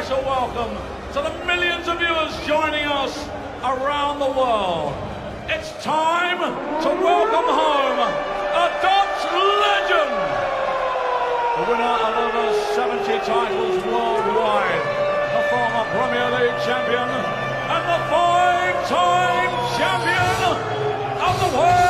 special welcome to the millions of viewers joining us around the world. It's time to welcome home a Dutch legend, the winner of over 70 titles worldwide, the former Premier League champion, and the five-time champion of the world.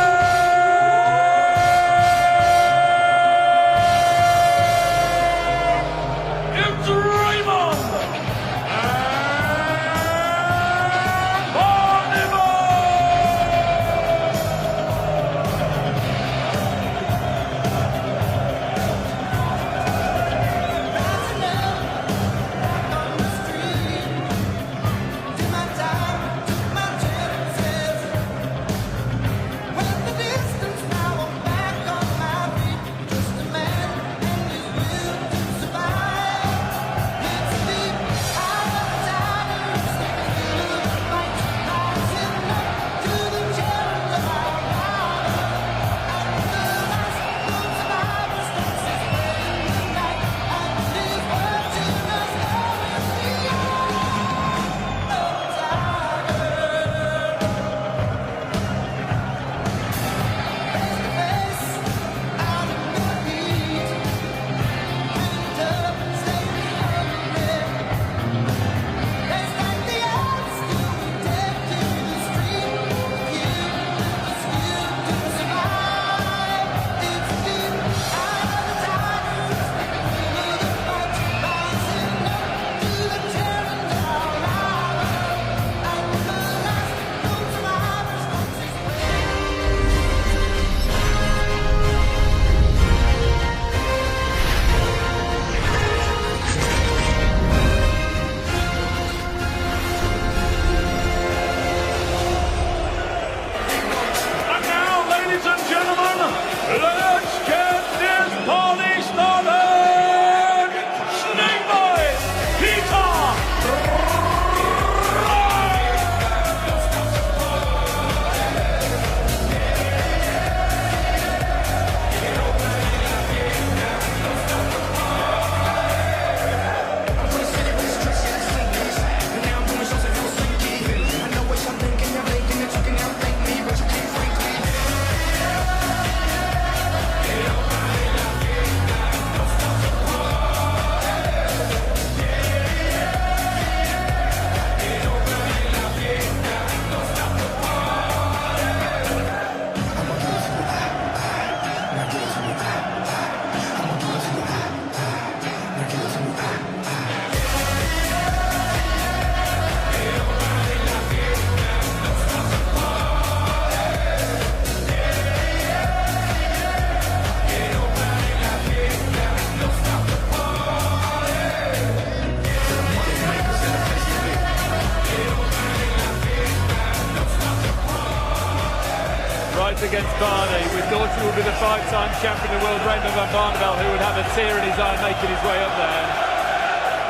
Wright against Barney. We thought he would be the five-time champion of the world, Raymond van Barneveld, who would have a tear in his eye making his way up there.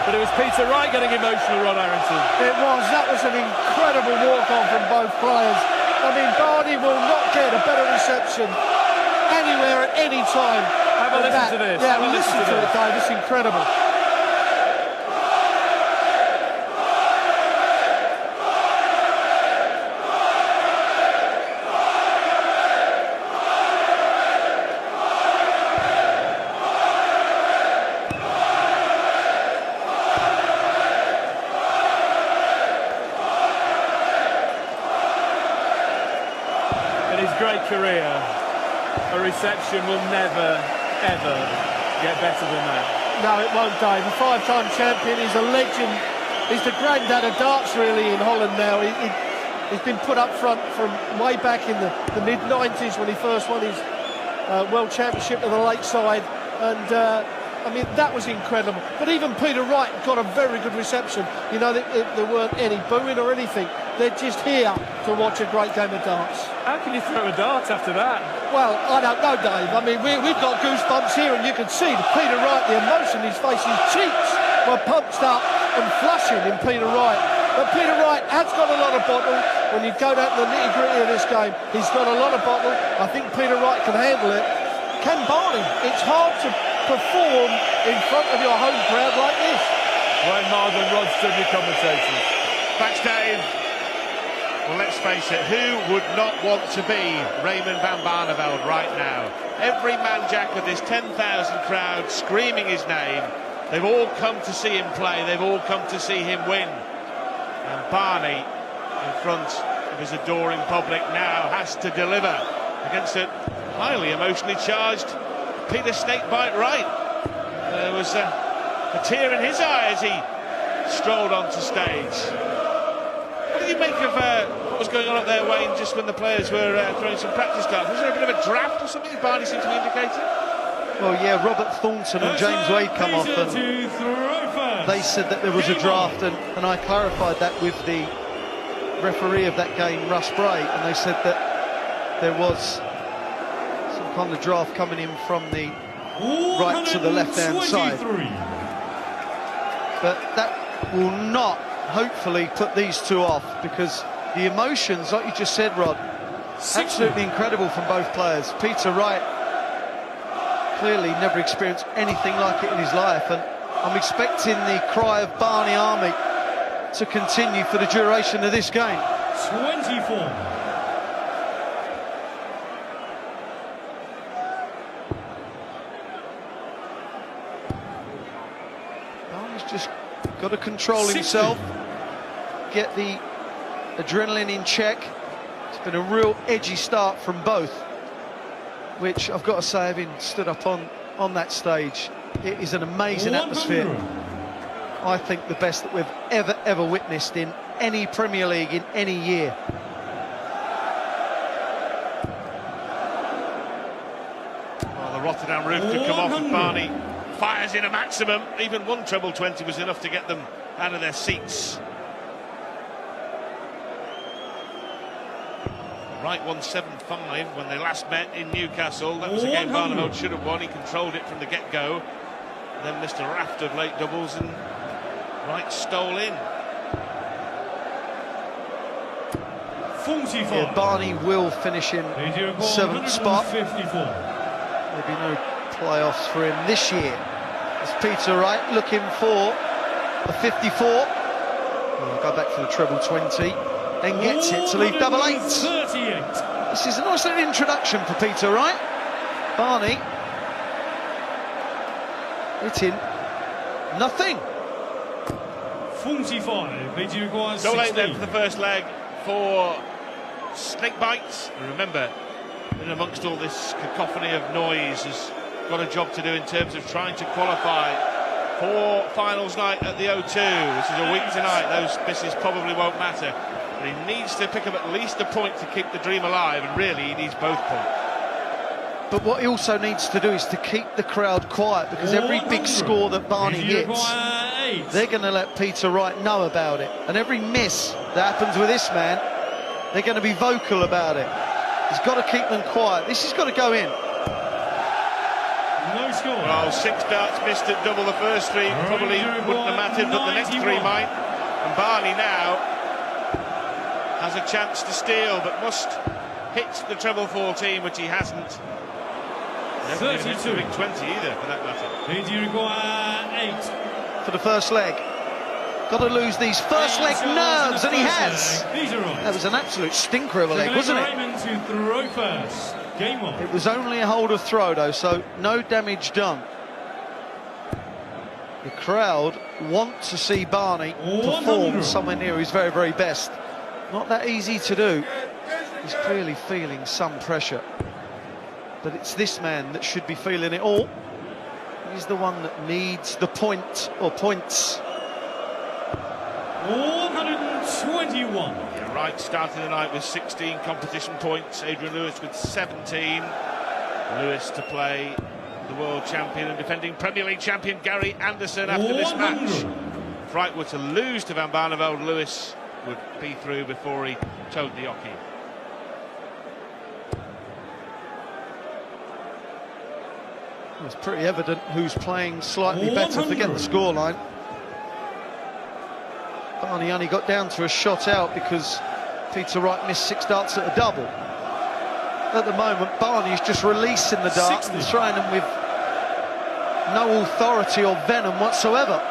But it was Peter Wright getting emotional, Ron Harrington. It was. That was an incredible walk-on from both players. I mean, Barney will not get a better reception anywhere at any time. Have a listen to this. Yeah, listen to it, Dave. It's incredible. Great career, a reception will never, ever get better than that. No, it won't, Dave. A five-time champion, he's a legend. He's the granddad of darts, really, in Holland now. He's been put up front from way back in the mid-90s when he first won his World Championship at the Lakeside. And, I mean, that was incredible. But even Peter Wright got a very good reception. You know, there weren't any booing or anything. They're just here to watch a great game of darts. How can you throw a dart after that? Well, I don't know, Dave. I mean, we've got goosebumps here, and you can see Peter Wright, the emotion in his face, his cheeks were pumped up and flushing in Peter Wright. But Peter Wright has got a lot of bottle. When you go down to the nitty-gritty of this game, he's got a lot of bottle. I think Peter Wright can handle it. Can Barney? It's hard to perform in front of your home crowd like this. Wayne Marvin, Rod Studley commentators. Thanks, Dave. Well, let's face it, who would not want to be Raymond van Barneveld right now? Every man, Jack, with this 10,000 crowd screaming his name. They've all come to see him play. They've all come to see him win. And Barney, in front of his adoring public, now has to deliver against a highly emotionally charged Peter Snakebite Wright. There was a tear in his eye as he strolled onto stage. What did you make of what was going on up there, Wayne, just when the players were throwing some practice cards? Was there a bit of a draft or something Barney seemed to be indicating? Well, yeah, Robert Thornton and James Wade come off, and they said that there was a draft, and I clarified that with the referee of that game, Russ Bray, and they said that there was some kind of draft coming in from the right to the left-hand side. But that will not, hopefully, put these two off, because the emotions, like you just said, Rod, absolutely incredible from both players. Peter Wright clearly never experienced anything like it in his life, and I'm expecting the cry of Barney Army to continue for the duration of this game. 24. Barney's just got to control himself, get the adrenaline in check. It's been a real edgy start from both, which I've got to say, having stood up on that stage, it is an amazing atmosphere. I think the best that we've ever witnessed in any Premier League in any year. Well, the Rotterdam roof could come off, and Barney fires in a maximum. Even one treble 20 was enough to get them out of their seats. Wright won 7-5 when they last met in Newcastle. That was a game Barneveld should have won. He controlled it from the get-go. Then missed a raft of late doubles, and Wright stole in. 45. Yeah, Barney will finish in 7th spot. 54. There'll be no playoffs for him this year. It's Peter Wright looking for a 54. Well, go back for the treble 20. Then gets it to leave double 8. 38. This is a nice little introduction for Peter Wright. Barney hitting nothing. 45. He requires Double 8 16. then for the first leg for Snakebite. And remember, in amongst all this cacophony of noise, has got a job to do in terms of trying to qualify for finals night at the O2, which is a week tonight. Those misses probably won't matter. But he needs to pick up at least a point to keep the dream alive, and really he needs both points. But what he also needs to do is to keep the crowd quiet, because every big score that Barney hits, they're going to let Peter Wright know about it. And every miss that happens with this man, they're going to be vocal about it. He's got to keep them quiet. This has got to go in. No score. Well, 6 darts missed at double. The first 3 probably wouldn't have mattered, but the next 3 might. And Barney now has a chance to steal, but must hit the treble 14, which he hasn't. 32. Big 20 either, for that matter. Did you require 8? For the first leg. Got to lose these first leg nerves, and he has. That was an absolute stinker of a leg, wasn't it? Raymond to throw first. Game on. It was only a hold of throw, though, so no damage done. The crowd want to see Barney perform somewhere near his very, very best. Not that easy to do. He's clearly feeling some pressure. But it's this man that should be feeling it all. He's the one that needs the point, or points. 121. Yeah, Wright started the night with 16 competition points. Adrian Lewis with 17. Lewis to play the world champion and defending Premier League champion Gary Anderson after this match. If Wright were to lose to Van Barneveld, Lewis would be through before he towed the hockey. It's pretty evident who's playing slightly better. Forget the scoreline. Barney only got down to a shot out because Peter Wright missed 6 darts at a double. At the moment, Barney's just releasing the darts and throwing them with no authority or venom whatsoever.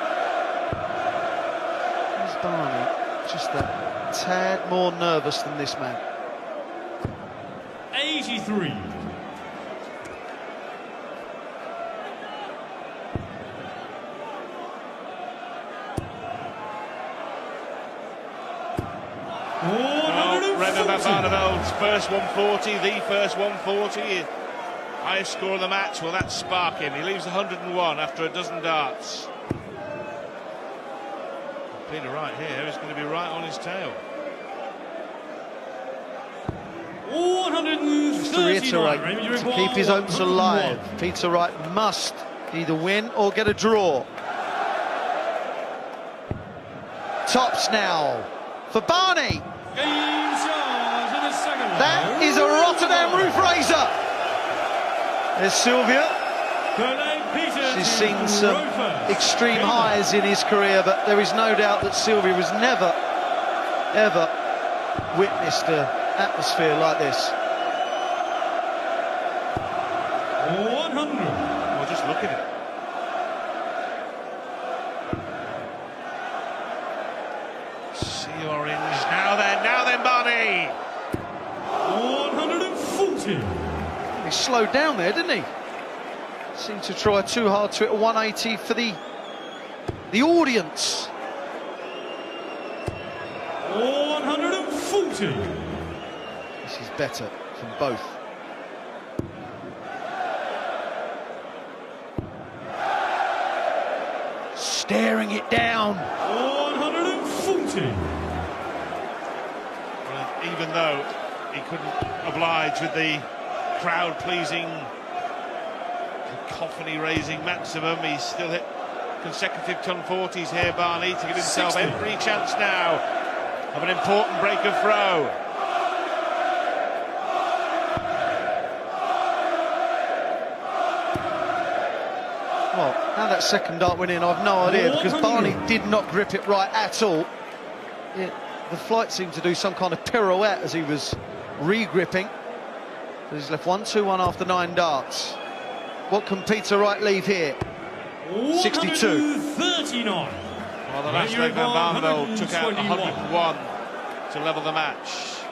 Barney just that tad more nervous than this man. 83. Raymond van Barneveld's first 140, the first 140, highest score of the match. Well, that's sparking. He leaves 101 after a dozen darts. Peter Wright here is going to be right on his tail. 139. Just to reiterate, to keep his hopes alive, Peter Wright must either win or get a draw. Tops now for Barney. That is a Rotterdam roof raiser. There's Sylvia. She's seen some extreme highs in his career, but there is no doubt that Sylvia has never, ever witnessed an atmosphere like this. 100. Well, just look at it. Sea orange. Now then, Barney. 140. He slowed down there, didn't he? Seemed to try too hard to hit a 180 for the audience. 140. This is better from both. Staring it down. 140. Well, even though he couldn't oblige with the crowd-pleasing, cacophony-raising maximum, he's still hit consecutive ton 40s here, Barney, to give himself 60. every chance now of an important break of throw. Well, how that second dart went in, I've no idea, because Barney did not grip it right at all. The flight seemed to do some kind of pirouette as he was re-gripping. So he's left 1-2-1 after 9 darts. What can Peter Wright leave here? 62. 39. Well, the last leg, Van Barneveld took out 101 to level the match.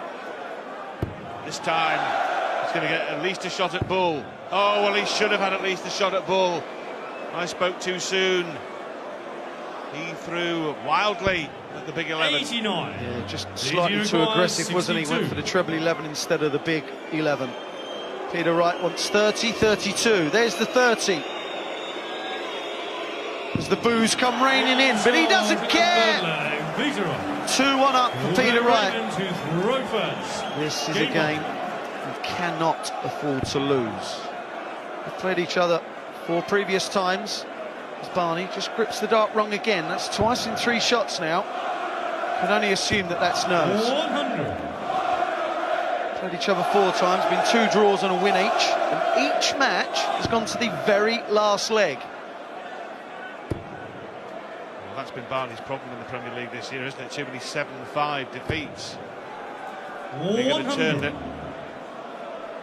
This time, he's going to get at least a shot at Bull. Oh, well, he should have had at least a shot at Bull. I spoke too soon. He threw wildly at the big 11. 89. Yeah, just slightly too aggressive, wasn't he? Went for the treble 11 instead of the big 11. Peter Wright wants 30, 32. There's the 30. As the boos come raining in, but he doesn't care. 2-1 up for Peter Wright. This is a game you cannot afford to lose. They've played each other 4 previous times. As Barney just grips the dart wrong again. That's twice in 3 shots now. Can only assume that that's nerves. 100. Played each other 4 times, been 2 draws and a win each, and each match has gone to the very last leg. Well, that's been Barney's problem in the Premier League this year, isn't it? Too many 7-5 defeats. They're going to turn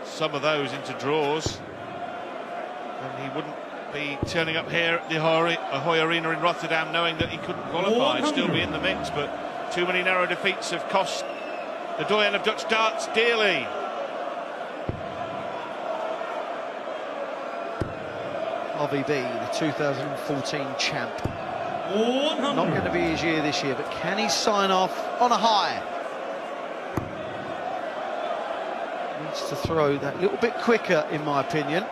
some of those into draws, and he wouldn't be turning up here at the Ahoy Arena in Rotterdam knowing that he couldn't qualify, still be in the mix, but too many narrow defeats have cost the doyen of Dutch darts dearly. RVB, the 2014 champ. 100. Not going to be his year this year, but can he sign off on a high? Needs to throw that little bit quicker, in my opinion.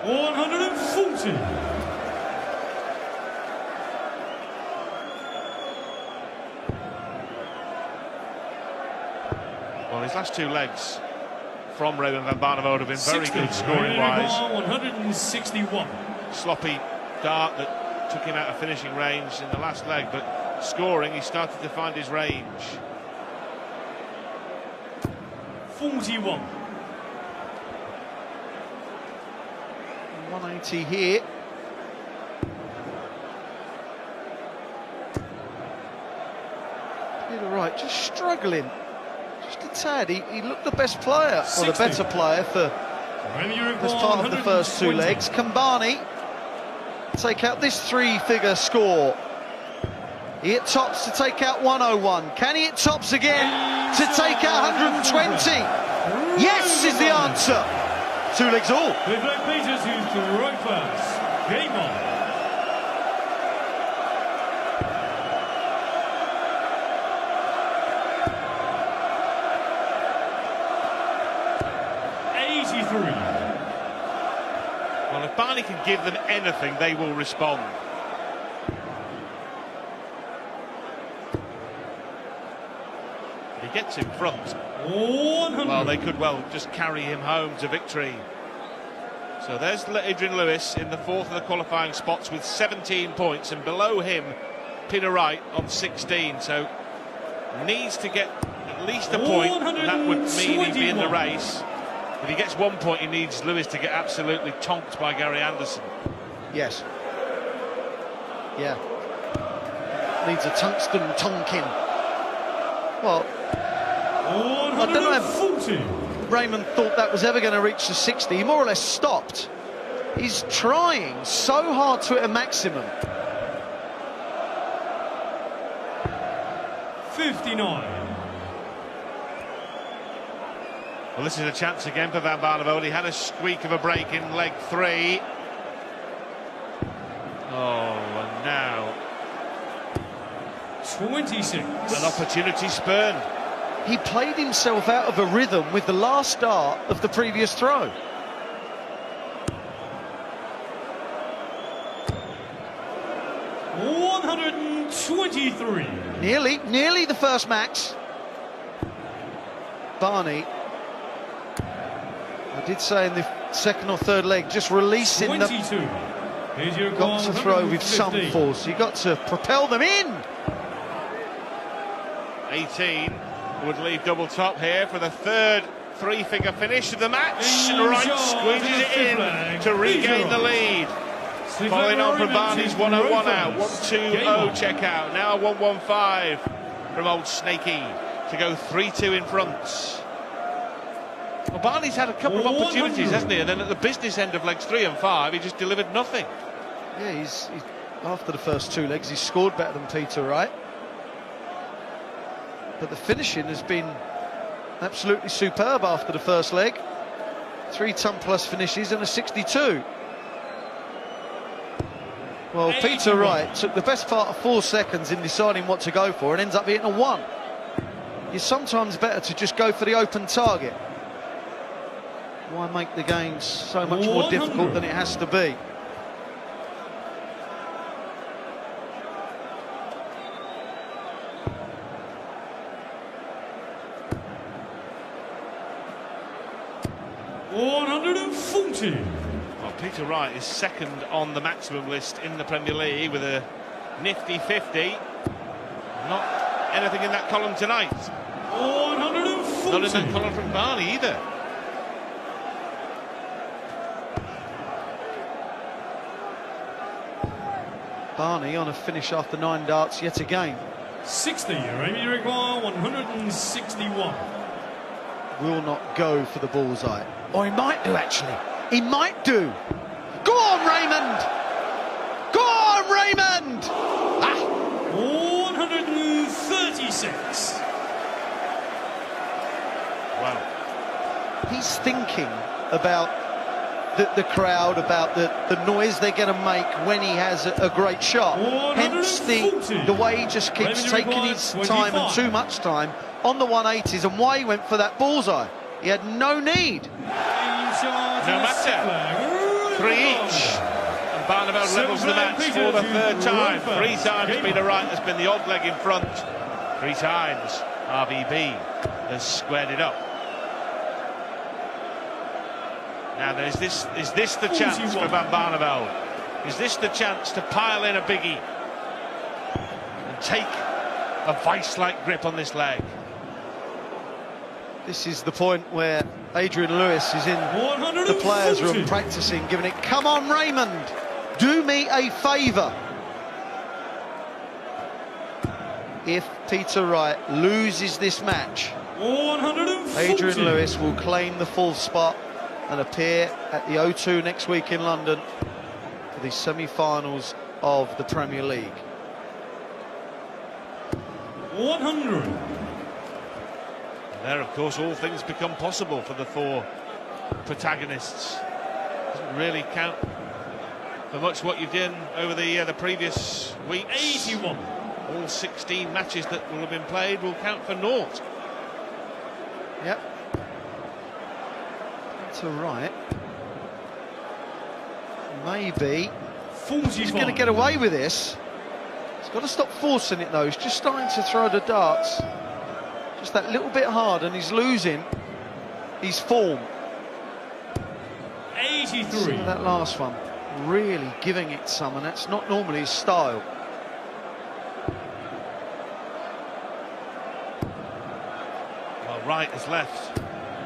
140. Well, his last 2 legs from Raymond van Barneveld have been very good scoring-wise. 161. Sloppy dart that took him out of finishing range in the last leg, but scoring, he started to find his range. 41. 180 here. Peter Wright just struggling. Just a tad. He looked the best player, or the better player for this part of the first 2 legs. Can Barney take out this 3-figure score He hit tops to take out 101. Can he hit tops again to take out 120? Yes is the answer. 2 legs all. With Ray Peters, who's to right first. Game on. Well, if Barney can give them anything, they will respond. He gets in front. 100. Well, they could well just carry him home to victory. So there's Adrian Lewis in the 4th of the qualifying spots with 17 points, and below him Peter Wright on 16. So needs to get at least a point, and that would mean he'd be in the race. If he gets 1 point, he needs Lewis to get absolutely tonked by Gary Anderson. Yes. Yeah. Needs a tungsten tonkin. Well, I don't know if Raymond thought that was ever going to reach the 60. He more or less stopped. He's trying so hard to hit a maximum. 59. Well, this is a chance again for Van Barneveld. He had a squeak of a break in leg 3. Oh, and now 26. an opportunity spurned. He played himself out of a rhythm with the last start of the previous throw. $123. Nearly the first max. Barney, I did say in the 2nd or 3rd leg, just releasing 22. You've got to throw with some force. You've got to propel them in. 18 would leave double top here for the 3rd 3-figure finish of the match. And Wright squeezes it in to regain the lead. Following on from Barney's 101 out, 120 check out. Now 115 from old Snakey to go 3-2 in front. Well, Barney's had a couple of opportunities, hasn't he? And then at the business end of legs 3 and 5, he just delivered nothing. Yeah, he's after the first 2 legs, he's scored better than Peter Wright. But the finishing has been absolutely superb after the first leg. 3-ton plus finishes and a 62. Well, Peter Wright took the best part of 4 seconds in deciding what to go for and ends up hitting a 1. It's sometimes better to just go for the open target. Why make the games so much more difficult than it has to be? Well, Peter Wright is 2nd on the maximum list in the Premier League with a nifty 50. Not anything in that column tonight. 140. Not in that column from Barney either. Barney on a finish after 9 darts yet again. 60, Remy require 161. Will not go for the bullseye. Or he might do, actually. He might do. Go on, Raymond! Go on, Raymond! Ah! 136. Wow. He's thinking about the crowd, about the noise they're going to make when he has a great shot. Hence the way he just keeps taking his time and too much time on the 180s, and why he went for that bullseye. He had no need. No matter. 3 each. And Barneveld levels the match for the 3rd time. 3 times Peter Wright has been the odd leg in front. 3 times RVB has squared it up. Now, is this the chance for Van Barneveld? Is this the chance to pile in a biggie and take a vice-like grip on this leg? This is the point where Adrian Lewis is in the players' room practicing, giving it, come on, Raymond, do me a favour. If Peter Wright loses this match, Adrian Lewis will claim the 4th spot and appear at the O2 next week in London for the semi-finals of the Premier League. 100. And there, of course, all things become possible for the four protagonists. Doesn't really count for much what you've done over the previous weeks. 81. All 16 matches that will have been played will count for naught. Yep. That's all right. Maybe 45. he's going to get away with this. He's got to stop forcing it though. He's just starting to throw the darts just that little bit hard, and he's losing his form. 83. See that last one, really giving it some, and that's not normally his style. Well, Wright has left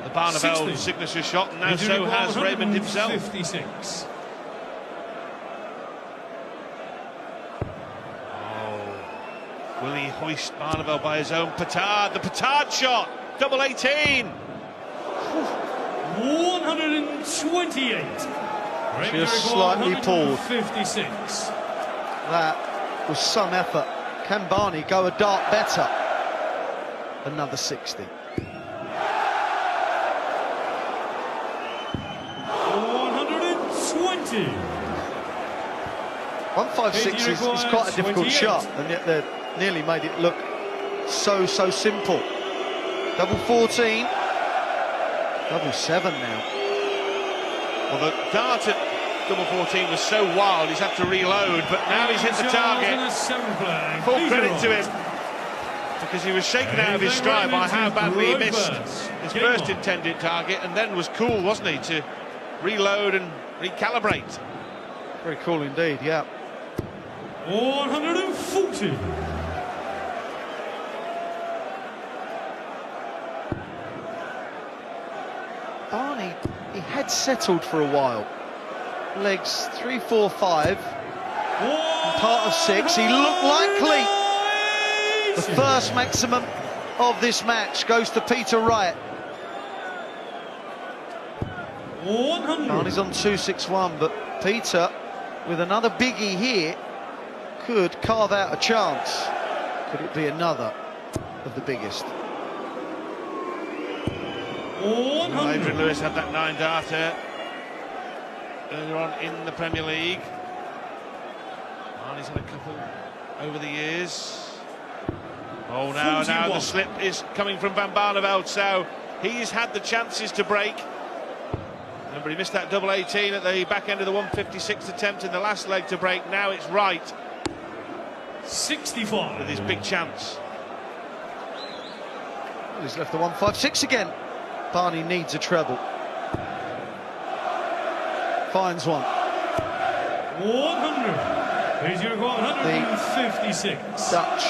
the Barneveld signature shot, and now so has Raymond himself. 56. Will he hoist Barneveld by his own petard? The petard shot, double 18. 128. Just slightly pulled. 56. That was some effort. Can Barney go a dart better? Another 60. 120. 156 is quite a difficult 28. shot, and yet they've nearly made it look so simple. Double 14, double 7 now. Well, the dart at double 14 was so wild, he's had to reload, but now he's hit the target. Full credit to him, because he was shaken out of his stride by how badly he missed his first intended target, and then was cool, wasn't he, to reload and recalibrate. Very cool indeed, yeah. 140. Barney, he had settled for a while. Legs 3, 4, 5. Part of 6. He looked likely. The first maximum of this match goes to Peter Wright. 100. Barney's on 2-6-1, but Peter, with another biggie here, could carve out a chance. Could it be another of the biggest? 100. Adrian Lewis had that 9-darter earlier on in the Premier League. Barney's had a couple over the years. Oh, now the slip is coming from Van Barneveld, so he's had the chances to break. Remember, he missed that double 18 at the back end of the 156 attempt in the last leg to break. Now it's Wright 65 with his big chance. Well, he's left the 156 again. Barney needs a treble. Finds one. 100. Here's your 156. Dutch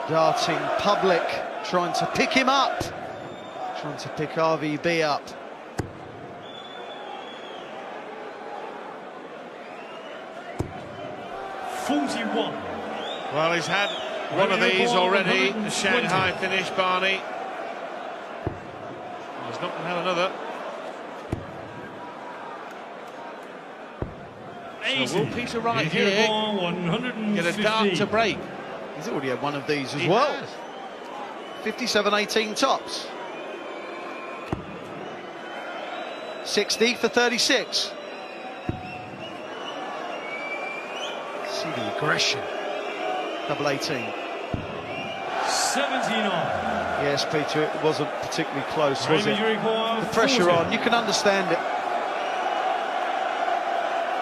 darting public, trying to pick him up, trying to pick RVB up. Well, he's had one of these already, the Shanghai finish, Barney. He's not going to have another. So will Peter Wright here get a dart to break? He's already had one of these as well. 57-18 tops. 60 for 36. See the aggression. Double 18. 79. Yes, Peter, it wasn't particularly close, was it? The Pressure on, you can understand it.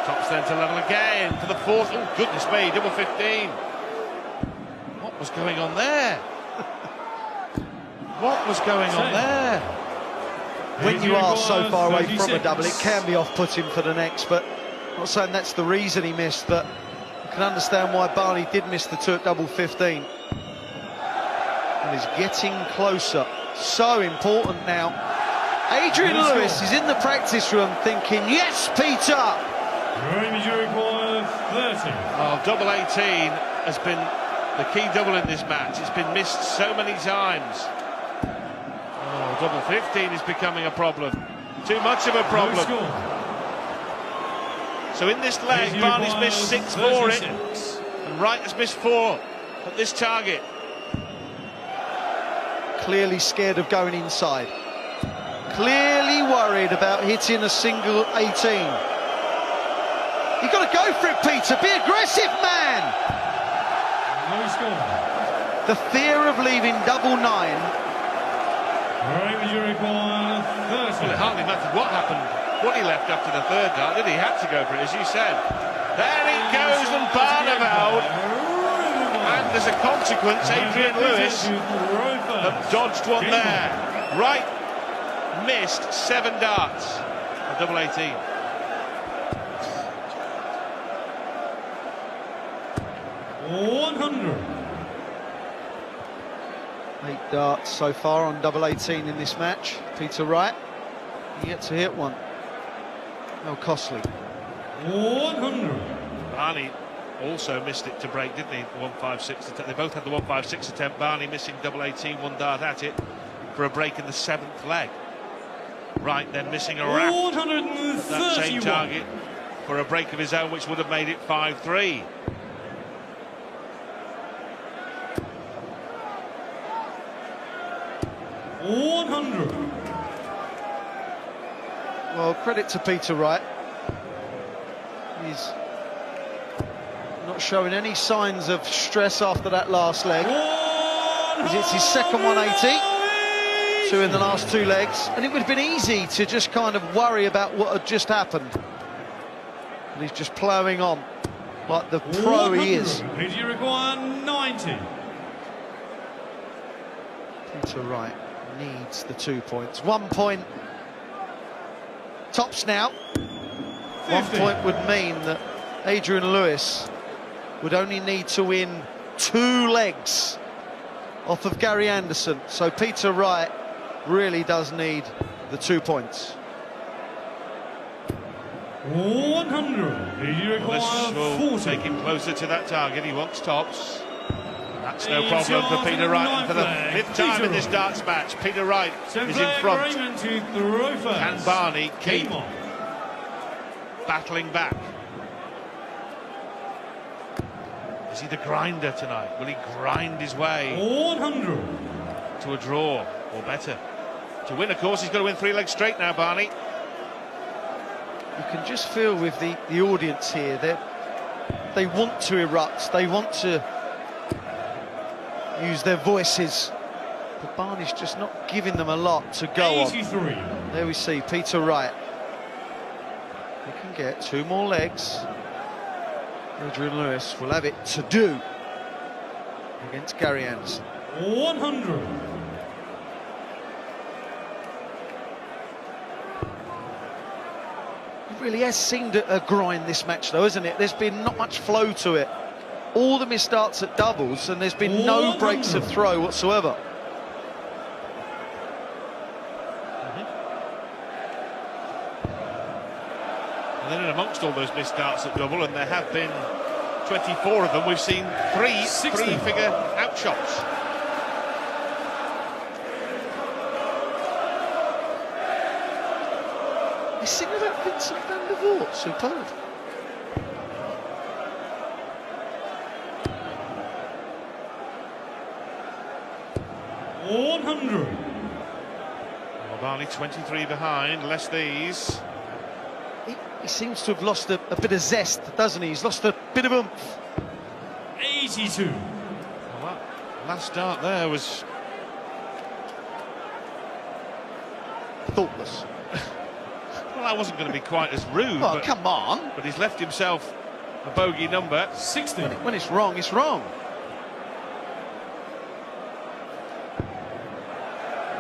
Top centre level again for the fourth. Oh, goodness me, double 15. What was going on there? What was going on there? When you are so far away from a double, it can be off-putting for the next, but I'm not saying that's the reason he missed, but you can understand why Barney did miss the two at double 15. And he's getting closer. So important now. Adrian Lewis is in the practice room thinking, yes, Peter! Oh, double 18 has been the key double in this match. It's been missed so many times. Oh, double 15 is becoming a problem. Too much of a problem. So in this leg, Barney's missed 6 for it, and Wright has missed 4 at this target. clearly scared of going inside. Clearly worried about hitting a single 18. You've got to go for it, Peter. Be aggressive, man. No score. The fear of leaving double 9. Right, you require 30. Well, it hardly mattered what happened, what he left after the third dart, did he? He had to go for it, as you said. There he goes, and Barneveld. And as a consequence, Adrian Lewis have dodged one there. Wright missed 7 darts on double 18. $100. 8 darts so far on double 18 in this match. Peter Wright, he yet to hit one. How costly. 100. Barney also missed it to break, didn't he? 156 attempt. They both had the 156 attempt. Barney missing double 18, 1 dart at it for a break in the 7th leg. Wright then missing a raft. That same target for a break of his own, which would have made it 5-3. $100. Well, credit to Peter Wright. He's not showing any signs of stress after that last leg. It's his second 180, 2 in the last 2 legs, and it would have been easy to just kind of worry about what had just happened. And he's just ploughing on like the pro he is. Did you require 90? Peter Wright needs the 2 points. 1 point tops now. 1 point would mean that Adrian Lewis would only need to win 2 legs off of Gary Anderson. So Peter Wright really does need the 2 points. 100. Did you require This will 40? take him closer to that target. He wants tops. That's no problem for Peter Wright. And for the 5th time in this darts match, Peter Wright is in front. Can Barney keep battling back? Is he the grinder tonight? Will he grind his way 100. to a draw or better? To win, of course, he's got to win 3 legs straight now, Barney. You can just feel with the audience here that they want to erupt, they want to use their voices, but Barney's just not giving them a lot to go 83. on. There we see Peter Wright. He can get 2 more legs. Adrian Lewis will have it to do against Gary Anderson. 100. It really has seemed a grind, this match, though, isn't it? There's been not much flow to it. All the missed starts at doubles, and there's been no breaks of throw whatsoever. And then in amongst all those missed starts at double, and there have been 24 of them, we've seen 3 3-figure outshots. He's singing about Vincent van der Voort, superb. Well, Barney 23 behind, less these. He seems to have lost a bit of zest, doesn't he? He's lost a bit of oomph. 82. Well, that last start there was Thoughtless. well, that wasn't going to be quite as rude. Oh, but, come on. but he's left himself a bogey number. 60. When it's wrong, it's wrong.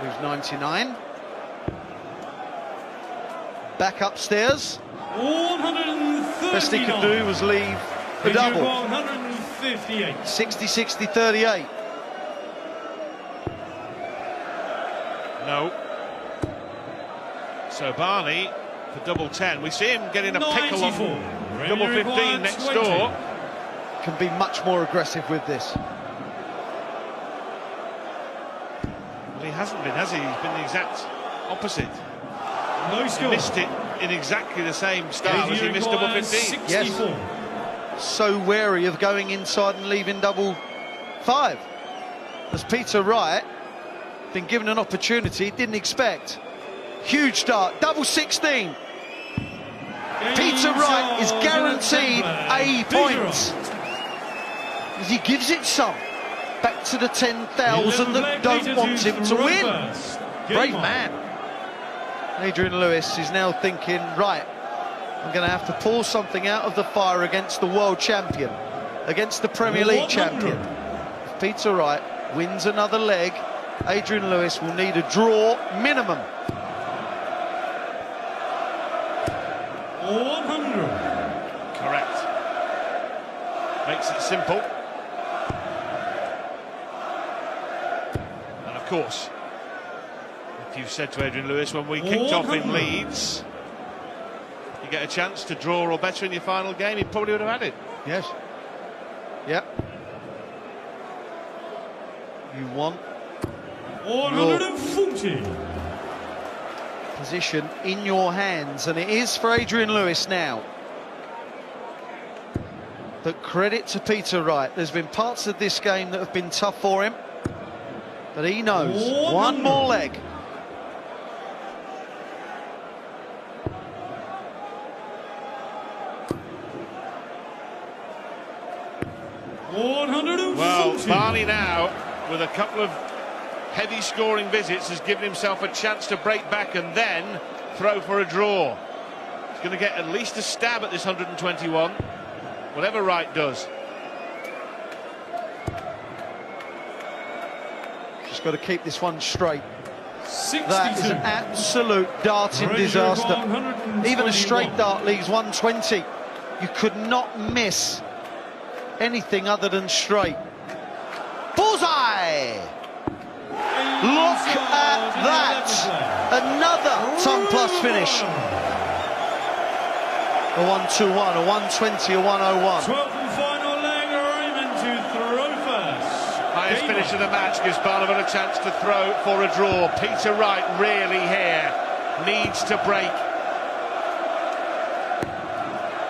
Who's 99? Back upstairs. 130. Best he could do was leave the double. 158. 60-60-38. No. So Barney for double 10. We see him getting a pickle on 94. double 15 next door. Can be much more aggressive with this. Well, he hasn't been, has he? He's been the exact opposite. No He score. missed it in exactly the same style as he missed double 15. Yes. So wary of going inside and leaving double 5. As Peter Wright been given an opportunity he didn't expect. Huge start, double 16. Peter Wright is guaranteed a point. As he gives it some. Back to the 10,000 that don't want him to win. Brave man. Adrian Lewis is now thinking, right, I'm going to have to pull something out of the fire against the world champion, against the Premier League champion. If Peter Wright wins another leg, Adrian Lewis will need a draw minimum. 100. Correct. Makes it simple. And of course, if you said to Adrian Lewis when we kicked off in Leeds, you get a chance to draw or better in your final game, he probably would have had it. Yes. Yep. You want 140. position in your hands, and it is for Adrian Lewis now. But credit to Peter Wright. There's been parts of this game that have been tough for him, but he knows one more leg. Well, Barney now, with a couple of heavy scoring visits, has given himself a chance to break back and then throw for a draw. He's going to get at least a stab at this 121, whatever Wright does. Just got to keep this one straight. 62. That is an absolute darting disaster. Even a straight dart leaves 120. You could not miss anything other than straight. Bullseye! Look at that! Another ton plus finish. A 121, a 120, a 101. 12th and final leg, Raymond to throw first. Highest finish of the match gives Barnum a chance to throw for a draw. Peter Wright really here needs to break.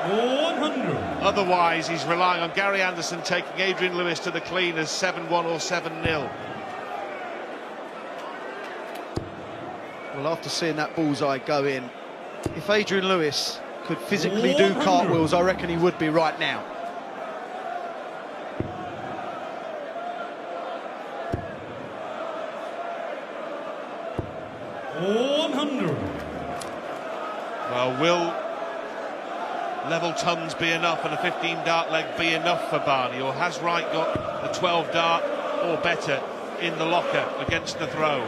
100. Otherwise, he's relying on Gary Anderson taking Adrian Lewis to the clean as 7-1 or 7-0. Well, after seeing that bullseye go in, if Adrian Lewis could physically do cartwheels, I reckon he would be right now. Well, will level tons be enough and a 15 dart leg be enough for Barney, or has Wright got a 12 dart or better in the locker against the throw?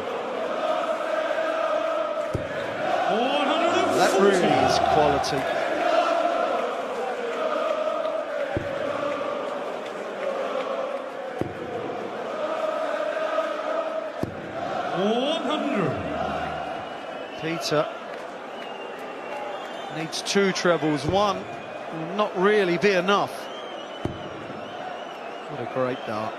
That really is quality. Peter needs 2 trebles. One will not really be enough. What a great dart.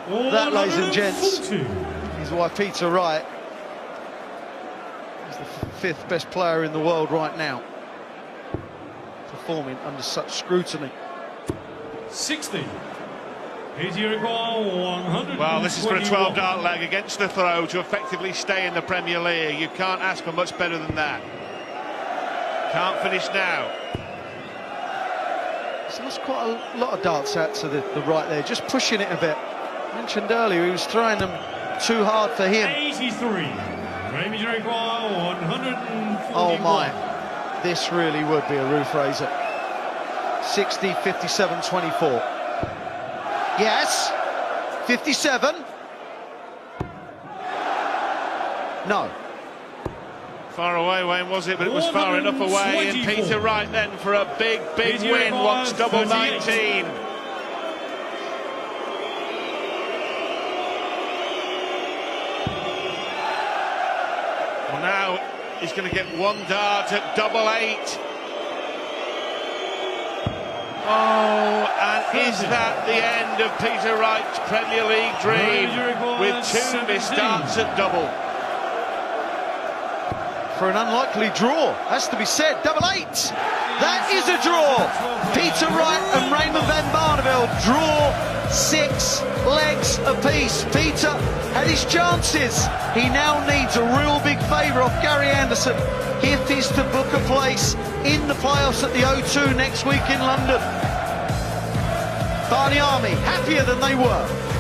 That, ladies and gents, is why Peter Wright is the 5th best player in the world right now, performing under such scrutiny. 60. Well, this is for a 12 dart leg against the throw to effectively stay in the Premier League. You can't ask for much better than that. Can't finish now. So that's quite a lot of darts out to the right there, just pushing it a bit. Mentioned earlier he was throwing them too hard for him. 83. Oh my, this really would be a roof raiser. 60, 57, 24. Yes, 57. No. Far away, Wayne, was it? But it was far enough away. And Peter Wright then for a big win, wants double 19. Well, now he's going to get 1 dart at double 8. Oh, and is that the end of Peter Wright's Premier League dream, with 2 missed darts at double? For an unlikely draw, has to be said, double 8. That is a draw. Peter Wright and Raymond van Barneveld draw 6 legs apiece. Peter had his chances. He now needs a real big favour off Gary Anderson if he's to book a place in the playoffs at the O2 next week in London. Barney Army happier than they were.